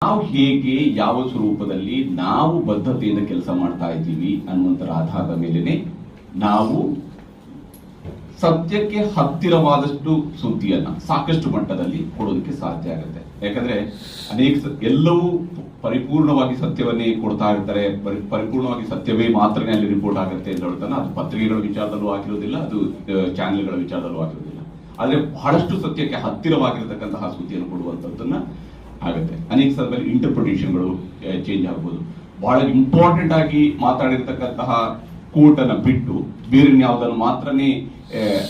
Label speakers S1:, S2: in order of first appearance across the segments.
S1: ನಾವು ಹೇಗೆ ಯಾವ ಸ್ವರೂಪದಲ್ಲಿ ನಾವು ಬದ್ಧತೆಯಿಂದ ಕೆಲಸ ಮಾಡ್ತಾ ಇದ್ದೀವಿ ಅನ್ನುವಂಥರ ಆಧಾರದ ಮೇಲೆನೆ ನಾವು ಸತ್ಯಕ್ಕೆ ಹತ್ತಿರವಾದಷ್ಟು ಸುದ್ದಿಯನ್ನ ಸಾಕಷ್ಟು ಮಟ್ಟದಲ್ಲಿ ಕೊಡೋದಕ್ಕೆ ಸಾಧ್ಯ ಆಗುತ್ತೆ. ಯಾಕಂದ್ರೆ ಎಲ್ಲವೂ ಪರಿಪೂರ್ಣವಾಗಿ ಸತ್ಯವನ್ನೇ ಕೊಡ್ತಾ ಇರ್ತಾರೆ, ಪರಿಪೂರ್ಣವಾಗಿ ಸತ್ಯವೇ ಮಾತ್ರನೇ ಅಲ್ಲಿ ರಿಪೋರ್ಟ್ ಆಗುತ್ತೆ ಅಂತ ಹೇಳ್ತಾನೆ. ಅದು ಪತ್ರಿಕೆಗಳ ವಿಚಾರದಲ್ಲೂ ಆಗಿರೋದಿಲ್ಲ, ಅದು ಚಾನೆಲ್ಗಳ ವಿಚಾರದಲ್ಲೂ ಆಗಿರೋದಿಲ್ಲ. ಆದ್ರೆ ಬಹಳಷ್ಟು ಸತ್ಯಕ್ಕೆ ಹತ್ತಿರವಾಗಿರತಕ್ಕಂತಹ ಸುದ್ದಿಯನ್ನು ಕೊಡುವಂತದ್ದನ್ನ ಆಗುತ್ತೆ. ಅನೇಕ ಸಂದರ್ಭದಲ್ಲಿ ಇಂಟರ್ಪ್ರಿಟೇಷನ್ಗಳು ಚೇಂಜ್ ಆಗ್ಬೋದು. ಬಹಳ ಇಂಪಾರ್ಟೆಂಟ್ ಆಗಿ ಮಾತಾಡಿರ್ತಕ್ಕಂತಹ ಕೋರ್ಟ್ ಅನ್ನ ಬಿಟ್ಟು ಬೇರೆ ಯಾವುದನ್ನು ಮಾತ್ರನೇ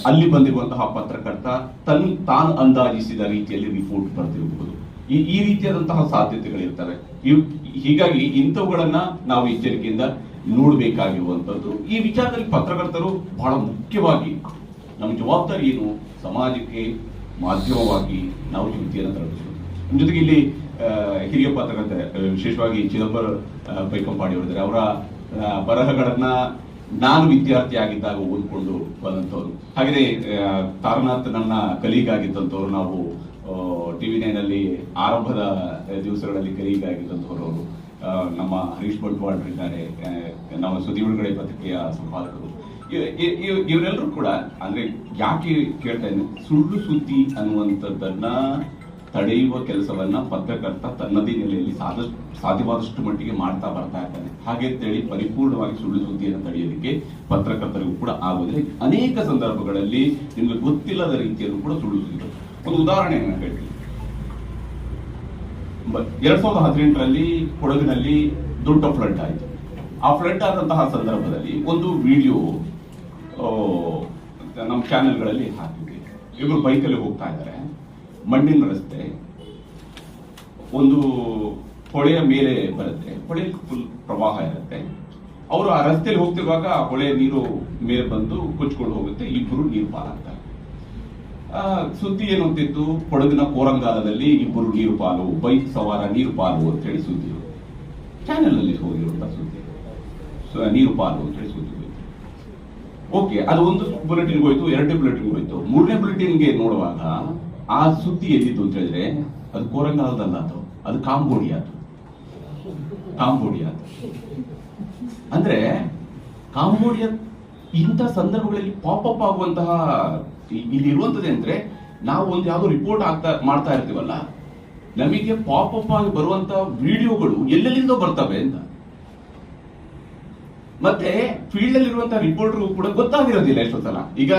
S1: ಅಲ್ಲಿ ಬಂದಿರುವಂತಹ ಪತ್ರಕರ್ತ ತಾನು ಅಂದಾಜಿಸಿದ ರೀತಿಯಲ್ಲಿ ರಿಪೋರ್ಟ್ ಬರ್ತಿರಬಹುದು. ಈ ರೀತಿಯಾದಂತಹ ಸಾಧ್ಯತೆಗಳಿರ್ತವೆ. ಹೀಗಾಗಿ ಇಂಥವುಗಳನ್ನ ನಾವು ಎಚ್ಚರಿಕೆಯಿಂದ ನೋಡಬೇಕಾಗಿರುವಂತದ್ದು. ಈ ವಿಚಾರದಲ್ಲಿ ಪತ್ರಕರ್ತರು ಬಹಳ ಮುಖ್ಯವಾಗಿ ನಮ್ಮ ಜವಾಬ್ದಾರಿ ಏನು, ಸಮಾಜಕ್ಕೆ ಮಾಧ್ಯಮವಾಗಿ ನಾವು ಸುದ್ದಿಯನ್ನು ತಲುಪಿಸೋದು. ಜೊತೆಗೆ ಇಲ್ಲಿ ಹಿರಿಯ ಪತ್ರಕರ್ತ ವಿಶೇಷವಾಗಿ ಚಿದಂಬರ ಬೈಕಂಪಾಡಿ ಅವರಿದ್ದಾರೆ. ಅವರ ಬರಹಗಳನ್ನ ನಾನು ವಿದ್ಯಾರ್ಥಿ ಆಗಿದ್ದಾಗ ಓದ್ಕೊಂಡು ಬಂದಂಥವ್ರು. ಹಾಗೆಯೇ ತಾರನಾಥ್ ನನ್ನ ಕಲೀಗ್ ಆಗಿದ್ದಂಥವ್ರು. ನಾವು TV9 ಅಲ್ಲಿ ಆರಂಭದ ದಿವಸಗಳಲ್ಲಿ ಕಲೀಗ್ ಆಗಿದ್ದಂಥವ್ರು ಅವರು. ನಮ್ಮ ಹರೀಶ್ ಬಂಟ್ವಾಳ್ ಇದ್ದಾರೆ, ನಮ್ಮ ಸುದ್ದಿ ಬಿಡುಗಡೆ ಪತ್ರಿಕೆಯ ಸಂಪಾದಕರು. ಇವರೆಲ್ಲರೂ ಕೂಡ ಅಂದ್ರೆ ಯಾಕೆ ಕೇಳ್ತಾ ಇದ್ದೀನಿ, ಸುಳ್ಳು ಸುದ್ದಿ ಅನ್ನುವಂಥದ್ದನ್ನ ತಡೆಯುವ ಕೆಲಸವನ್ನ ಪತ್ರಕರ್ತ ತನ್ನದೇ ನೆಲೆಯಲ್ಲಿ ಸಾಧ್ಯವಾದಷ್ಟು ಮಟ್ಟಿಗೆ ಮಾಡ್ತಾ ಬರ್ತಾ ಇರ್ತಾನೆ. ಹಾಗೆ ಅಂತೇಳಿ ಪರಿಪೂರ್ಣವಾಗಿ ಸುಳ್ಳು ಸುದ್ದಿಯನ್ನು ತಡೆಯೋದಕ್ಕೆ ಪತ್ರಕರ್ತರಿಗೂ ಕೂಡ ಆಗೋದಿಲ್ಲ. ಅನೇಕ ಸಂದರ್ಭಗಳಲ್ಲಿ ನಿಮ್ಗೆ ಗೊತ್ತಿಲ್ಲದ ರೀತಿಯಲ್ಲೂ ಕೂಡ ಸುಳ್ಳು ಸುದ್ದಿ. ಒಂದು ಉದಾಹರಣೆಯನ್ನು ಹೇಳ್ತೀನಿ. 2018ರಲ್ಲಿ ಕೊಡಗಿನಲ್ಲಿ ದೊಡ್ಡ ಫ್ಲಡ್ ಆಯಿತು. ಆ ಫ್ಲಡ್ ಆದಂತಹ ಸಂದರ್ಭದಲ್ಲಿ ಒಂದು ವಿಡಿಯೋ ನಮ್ಮ ಚಾನೆಲ್ಗಳಲ್ಲಿ ಹಾಕಿದ್ವಿ. ಇವರು ಬೈಕಲ್ಲಿ ಹೋಗ್ತಾ ಇದ್ದಾರೆ, ಮಣ್ಣಿನ ರಸ್ತೆ, ಒಂದು ಹೊಳೆಯ ಮೇಲೆ ಬರುತ್ತೆ, ಹೊಳೆ ಫುಲ್ ಪ್ರವಾಹ ಇರುತ್ತೆ. ಅವರು ಆ ರಸ್ತೆಯಲ್ಲಿ ಹೋಗ್ತಿರುವಾಗ ಆ ಹೊಳೆಯ ನೀರು ಮೇಲೆ ಬಂದು ಕೊಚ್ಕೊಂಡು ಹೋಗುತ್ತೆ, ಇಬ್ಬರು ನೀರು ಪಾಲಾಗ್ತಾರೆ. ಸುದ್ದಿ ಏನು ಅಂತಿತ್ತು, ಕೊಡಗಿನ ಕೋರಂಗಾಲದಲ್ಲಿ ಇಬ್ಬರು ನೀರು ಪಾಲು, ಬೈಕ್ ಸವಾರ ನೀರು ಪಾಲು ಅಂತ ಹೇಳಿ ಸುದ್ದಿ. ಚಾನೆಲ್ ಅಲ್ಲಿ ಹೋಗಿರುವಂತಹ ಸುದ್ದಿ, ನೀರು ಪಾಲು ಅಂತ ಹೇಳಿ ಸುದ್ದಿ ಹೋಯ್ತು. ಓಕೆ, ಅದು ಒಂದು ಬುಲೆಟಿನ್ ಹೋಯ್ತು, ಎರಡನೇ ಬುಲೆಟಿನ್ ಹೋಯ್ತು. ಮೂರನೇ ಬುಲೆಟಿನ್ಗೆ ನೋಡುವಾಗ ಆ ಸುದ್ದಿ ಎಲ್ಲಿತ್ತು ಅಂತ ಹೇಳಿದ್ರೆ ಅದು ಕೋರಂಗಾಲದಲ್ಲ, ಅದು ಕಾಂಬೋಡಿಯಾ. ಅಂದ್ರೆ ಕಾಂಬೋಡಿಯಾ ಇಂಥ ಸಂದರ್ಭಗಳಲ್ಲಿ ಪಾಪಪ್ ಆಗುವಂತಹ ಇಲ್ಲಿ ಇರುವಂತದ್ದು ಅಂದ್ರೆ ನಾವು ಒಂದು ಯಾವ್ದೋ ರಿಪೋರ್ಟ್ ಮಾಡ್ತಾ ಇರ್ತೀವಲ್ಲ, ನಮಗೆ ಪಾಪಪ್ ಆಗಿ ಬರುವಂತಹ ವಿಡಿಯೋಗಳು ಎಲ್ಲೆಲ್ಲಿಂದ ಬರ್ತವೆ ಅಂತ. ಮತ್ತೆ ಫೀಲ್ಡ್ ಅಲ್ಲಿ ಇರುವಂತಹ ರಿಪೋರ್ಟರ್ಗೂ ಕೂಡ ಗೊತ್ತಾಗಿರೋದಿಲ್ಲ ಎಷ್ಟೊತ್ತಲ್ಲ. ಈಗ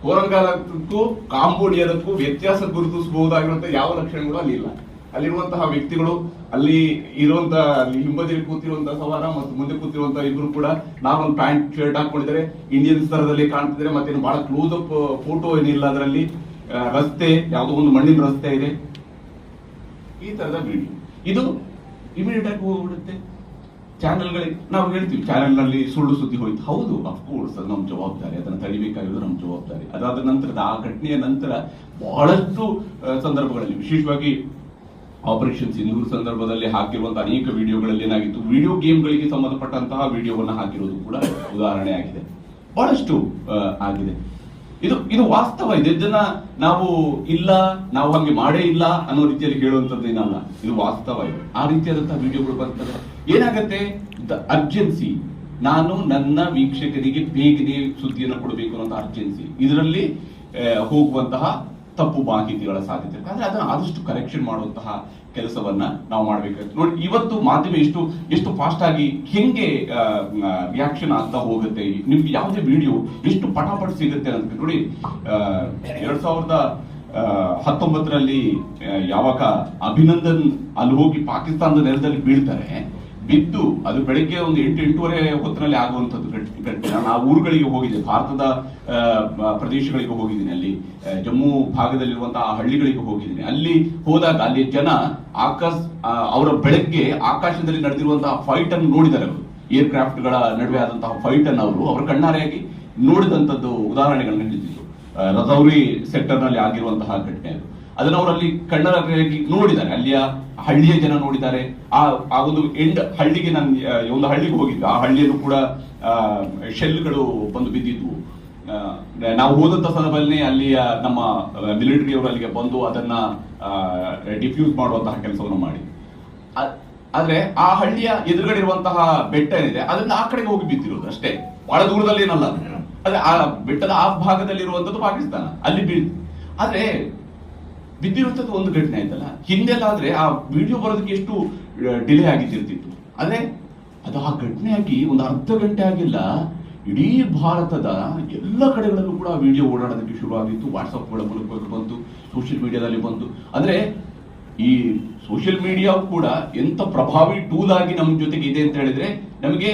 S1: ಕೋರಂಗಾಲಕ್ಕೂ ಕಾಂಬೋಡಿಯಾದಕ್ಕೂ ವ್ಯತ್ಯಾಸ ಗುರುತಿಸಬಹುದಾಗಿರುವಂತಹ ಯಾವ ಲಕ್ಷಣಗಳು ಅಲ್ಲಿ ಇಲ್ಲ. ಅಲ್ಲಿರುವಂತಹ ವ್ಯಕ್ತಿಗಳು, ಅಲ್ಲಿ ಇರುವಂತಹ ಹಿಂಬದಿಯಲ್ಲಿ ಕೂತಿರುವಂತಹ ಸವಾರ ಮತ್ತು ಮುಂದೆ ಕೂತಿರುವಂತಹ ಇಬ್ರು ಕೂಡ ನಾರ್ಮಲ್ ಪ್ಯಾಂಟ್ ಶರ್ಟ್ ಹಾಕೊಂಡಿದ್ದಾರೆ, ಇಂಡಿಯನ್ ಸ್ತರದಲ್ಲಿ ಕಾಣ್ತಿದ್ದಾರೆ. ಮತ್ತೆ ಬಹಳ ಕ್ಲೋಸ್ ಅಪ್ ಫೋಟೋ ಏನಿಲ್ಲ ಅದರಲ್ಲಿ. ರಸ್ತೆ ಯಾವುದೋ ಒಂದು ಮಣ್ಣಿನ ರಸ್ತೆ ಇದೆ, ಈ ತರದ ವಿಡಿಯೋ. ಇದು ಇಮಿಡಿಯೇಟ್ ಆಗಿ ಹೋಗ್ಬಿಡುತ್ತೆ ಚಾನೆಲ್ಗಳಿಗೆ. ನಾವು ಹೇಳ್ತೀವಿ ಚಾನೆಲ್ ನಲ್ಲಿ ಸುಳ್ಳು ಸುದ್ದಿ ಹೋಯ್ತು. ಹೌದು, ಅಫ್ಕೋರ್ಸ್ ಅದು ನಮ್ಮ ಜವಾಬ್ದಾರಿ, ಅದನ್ನು ತಡಿಬೇಕಾಗಿರೋದು ನಮ್ಮ ಜವಾಬ್ದಾರಿ. ಅದಾದ ನಂತರದ ಆ ಘಟನೆಯ ನಂತರ ಬಹಳಷ್ಟು ಸಂದರ್ಭಗಳಲ್ಲಿ, ವಿಶೇಷವಾಗಿ ಆಪರೇಷನ್ ಸಿಂಧೂರ್ ಸಂದರ್ಭದಲ್ಲಿ ಹಾಕಿರುವಂತಹ ಅನೇಕ ವಿಡಿಯೋಗಳಲ್ಲಿ ಏನಾಗಿತ್ತು, ವಿಡಿಯೋ ಗೇಮ್ಗಳಿಗೆ ಸಂಬಂಧಪಟ್ಟಂತಹ ವಿಡಿಯೋವನ್ನ ಹಾಕಿರೋದು ಕೂಡ ಉದಾಹರಣೆ ಆಗಿದೆ. ಬಹಳಷ್ಟು ಆಗಿದೆ. ಇದು ವಾಸ್ತವ. ಇದನ್ನ ನಾವು ಇಲ್ಲ, ನಾವು ಹಂಗೆ ಮಾಡೇ ಇಲ್ಲ ಅನ್ನೋ ರೀತಿಯಲ್ಲಿ ಹೇಳುವಂತದ್ದು ಏನಲ್ಲ, ಇದು ವಾಸ್ತವ. ಇದು ಆ ರೀತಿಯಾದಂತಹ ವಿಡಿಯೋಗಳು ಬರ್ತದೆ. ಏನಾಗತ್ತೆ, ಅರ್ಜೆನ್ಸಿ, ನಾನು ನನ್ನ ವೀಕ್ಷಕರಿಗೆ ಬೇಗನೆ ಸುದ್ದಿಯನ್ನು ಕೊಡಬೇಕು ಅನ್ನೋ ಅರ್ಜೆನ್ಸಿ, ಇದರಲ್ಲಿ ಹೋಗುವಂತಹ ತಪ್ಪು ಮಾಹಿತಿಗಳ ಸಾಧ್ಯತೆ ಇರುತ್ತೆ. ಆದ್ರೆ ಅದನ್ನ ಆದಷ್ಟು ಕರೆಕ್ಷನ್ ಮಾಡುವಂತಹ ಕೆಲಸವನ್ನ ನಾವು ಮಾಡ್ಬೇಕಾಗುತ್ತೆ. ನೋಡಿ, ಇವತ್ತು ಮಾಧ್ಯಮ ಎಷ್ಟು ಫಾಸ್ಟ್ ಆಗಿ ಹೆಂಗೆ ರಿಯಾಕ್ಷನ್ ಆಗ್ತಾ ಹೋಗುತ್ತೆ. ನಿಮ್ಗೆ ಯಾವುದೇ ವಿಡಿಯೋ ಎಷ್ಟು ಪಟಾಪಟ್ ಸಿಗುತ್ತೆ ಅಂತ ನೋಡಿ. 2019ರಲ್ಲಿ ಯಾವಾಗ ಅಭಿನಂದನ್ ಅಲ್ಲಿ ಹೋಗಿ ಪಾಕಿಸ್ತಾನದ ನೆಲದಲ್ಲಿ ಬೀಳ್ತಾರೆ, ಬಿದ್ದು ಅದು ಬೆಳಗ್ಗೆ ಒಂದು 8-8:30 ಹೊತ್ತಿನಲ್ಲಿ ಆಗುವಂಥದ್ದು ಘಟನೆ. ನಾನು ಆ ಊರುಗಳಿಗೆ ಹೋಗಿದ್ದೆ, ಭಾರತದ ಪ್ರದೇಶಗಳಿಗೆ ಹೋಗಿದ್ದೀನಿ, ಅಲ್ಲಿ ಜಮ್ಮು ಭಾಗದಲ್ಲಿರುವಂತಹ ಹಳ್ಳಿಗಳಿಗೆ ಹೋಗಿದ್ದೀನಿ. ಅಲ್ಲಿ ಹೋದಾಗ ಅಲ್ಲಿ ಜನ ಅವರ ಬೆಳಗ್ಗೆ ಆಕಾಶದಲ್ಲಿ ನಡೆದಿರುವಂತಹ ಫೈಟ್ ಅನ್ನು ನೋಡಿದ್ದಾರೆ. ಅವರು ಏರ್ಕ್ರಾಫ್ಟ್ ಗಳ ನಡುವೆ ಆದಂತಹ ಫೈಟ್ ಅನ್ನು ಅವರ ಕಣ್ಣಾರೆಯಾಗಿ ನೋಡಿದಂತದ್ದು ಉದಾಹರಣೆಗಳನ್ನ ಹಿಡಿದಿದ್ರು. ರಜೌರಿ ಸೆಕ್ಟರ್ ನಲ್ಲಿ ಆಗಿರುವಂತಹ ಘಟನೆ ಅದು. ಅದನ್ನ ಅವರಲ್ಲಿ ಕಣ್ಣಾರೆಯಾಗಿ ನೋಡಿದ್ದಾರೆ. ಅಲ್ಲಿಯ ಹಳ್ಳಿಯ ಜನ ನೋಡಿದ್ದಾರೆ. ಆ ಒಂದು ಹಳ್ಳಿಗೆ ನಾನು ಒಂದು ಹಳ್ಳಿಗೆ ಹೋಗಿದ್ದೆ. ಆ ಹಳ್ಳಿಯಲ್ಲೂ ಕೂಡ ಶೆಲ್ಗಳು ಬಂದು ಬಿದ್ದಿದ್ವು. ನಾವು ಹೋದಂತ ಸಂದರ್ಭದಲ್ಲಿ ಅಲ್ಲಿಯ ನಮ್ಮ ಮಿಲಿಟರಿ ಅವರು ಅಲ್ಲಿಗೆ ಬಂದು ಅದನ್ನ ಡಿಫ್ಯೂಸ್ ಮಾಡುವಂತಹ ಕೆಲಸವನ್ನು ಮಾಡಿ ಆದ್ರೆ ಆ ಹಳ್ಳಿಯ ಎದುರುಗಡೆ ಇರುವಂತಹ ಬೆಟ್ಟ ಏನಿದೆ ಅದನ್ನ ಆ ಕಡೆಗೆ ಹೋಗಿ ಬಿದ್ದಿರೋದು ಅಷ್ಟೇ, ಬಹಳ ದೂರದಲ್ಲಿ ಏನಲ್ಲ. ಆದ್ರೆ ಆ ಬೆಟ್ಟದ ಆ ಭಾಗದಲ್ಲಿ ಇರುವಂತದ್ದು ಪಾಕಿಸ್ತಾನ, ಅಲ್ಲಿ ಆದ್ರೆ ಬಿದ್ದಿರುವಂತದ್ದು ಒಂದು ಘಟನೆ ಆಯ್ತಲ್ಲ. ಹಿಂದೆಲ್ಲ ಆದ್ರೆ ಆ ವಿಡಿಯೋ ಬರೋದಕ್ಕೆ ಎಷ್ಟು ಡಿಲೇ ಆಗಿರ್ತಿತ್ತು. ಆದ್ರೆ ಅದು ಆ ಘಟನೆ ಆಗಿ ಒಂದು ಅರ್ಧ ಗಂಟೆ ಆಗಿಲ್ಲ, ಇಡೀ ಭಾರತದ ಎಲ್ಲ ಕಡೆಗಳಲ್ಲೂ ಕೂಡ ವಿಡಿಯೋ ಓಡಾಡೋದಕ್ಕೆ ಶುರು ಆಗಿತ್ತು. ವಾಟ್ಸಪ್ಗಳ ಮೂಲಕ ಬಂತು, ಸೋಷಿಯಲ್ ಮೀಡಿಯಾದಲ್ಲಿ ಬಂತು. ಅಂದ್ರೆ ಈ ಸೋಷಿಯಲ್ ಮೀಡಿಯಾವು ಕೂಡ ಎಂತ ಪ್ರಭಾವಿ ಟೂಲ್ ಆಗಿ ನಮ್ಮ ಜೊತೆಗೆ ಇದೆ ಅಂತ ಹೇಳಿದ್ರೆ, ನಮಗೆ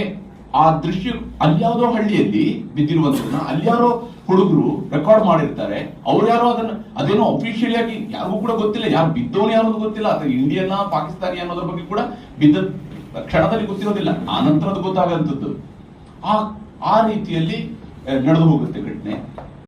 S1: ಆ ದೃಶ್ಯ ಅಲ್ಯಾವುದೋ ಹಳ್ಳಿಯಲ್ಲಿ ಬಿದ್ದಿರುವಂತದನ್ನ ಅಲ್ಯಾರೋ ಹುಡುಗರು ರೆಕಾರ್ಡ್ ಮಾಡಿರ್ತಾರೆ. ಅವ್ರು ಯಾರೋ ಅದೇನೋ ಅಫಿಷಿಯಲ್ ಆಗಿ ಯಾರಿಗೂ ಕೂಡ ಗೊತ್ತಿಲ್ಲ, ಯಾರು ಬಿದ್ದೋನು ಯಾರು ಗೊತ್ತಿಲ್ಲ, ಅಥವಾ ಇಂಡಿಯನ್ ಪಾಕಿಸ್ತಾನಿ ಅನ್ನೋದ್ರ ಬಗ್ಗೆ ಕೂಡ ಬಿದ್ದ ಕ್ಷಣದಲ್ಲಿ ಗೊತ್ತಿರೋದಿಲ್ಲ, ಆ ನಂತರ ಅದು ಗೊತ್ತಾಗಂತದ್ದು. ಆ ರೀತಿಯಲ್ಲಿ ನಡೆದು ಹೋಗುತ್ತೆ ಘಟನೆ.